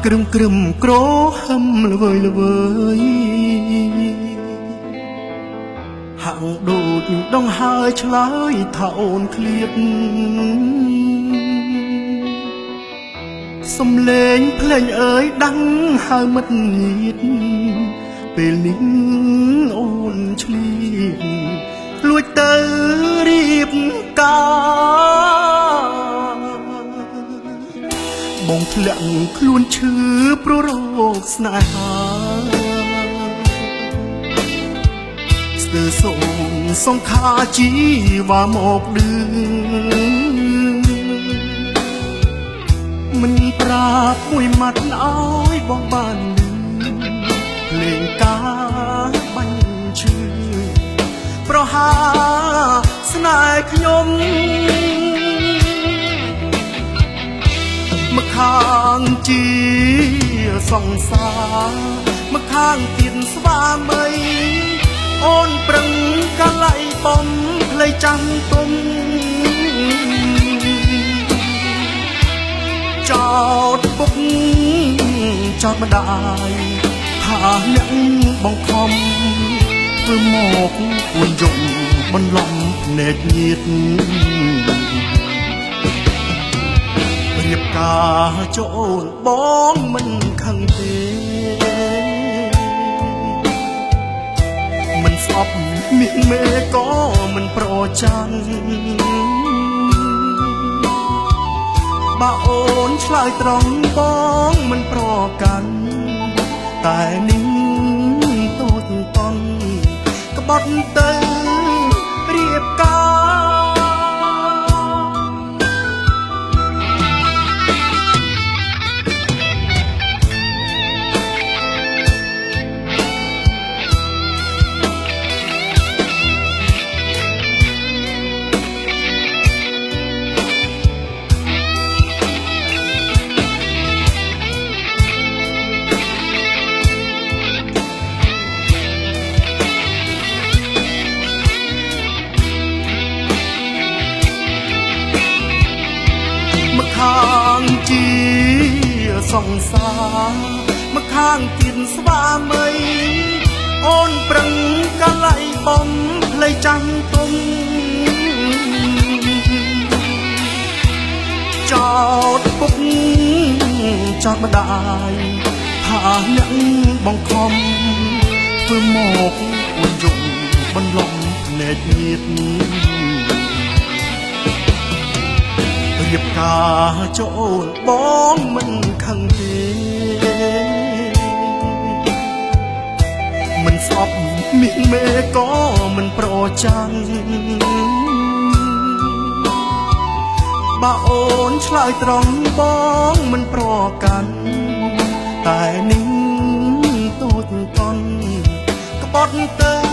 ក្រឹមក្រឹមក្រហឹមល្វើយល្វើយហាក់ដូចដងហើយឆ្លើយថាអូនឃ្លាតសំលេងភ្លេងអើយដាំងហៅមិត្តញាតពេលនេះអូនឆ្លៀតលួចទៅរៀបការបងធ្លាក់ខ្លួនឈឺព្រោះរោគស្នេហាស្ទើរសូមសង្ខារជីវ៉ាមកឌឺមិនប្រាប់មួយម៉ាត់ឲ្យបងបានលឺភ្លេងការបាញ់ឈឺប្រហាស្នេហ៍ខ្ញុំមកខាងជាសង្សារមកខាងទៀតស្វាមីអូនប្រឹងកលៃបំផ្លៃចាំទុំចោតពុកចោតម្ដាយថាអ្នកបង្ខំធ្វើមកគួនយំបន្លំភ្នែកញាតរៀបការចូលបងមិនខឹងទេមិនស្អប់មាសមេក៏មិនប្រចាំបើអូនឆ្លើយត្រង់បងមិនប្រកាន់តែនេះតូចតន់ក្បត់ទៅរៀបការខាងជាសង្សារមកខាងទៀតស្វាមីអូនប្រឹងកលៃបំផ្លៃចាំទុំចោតពុកចោតម្ដាយថាអ្នកបង្ខំធ្វើមកគួនយំបន្លំភ្នែកញាតរៀបការចូលបងមិនខឹងទេមិនស្អប់មាសមេក៏មិនប្រចាំបើអូនឆ្លើយត្រង់បងមិនប្រកាន់តែនេះតូចតន់ក្បត់ទៅ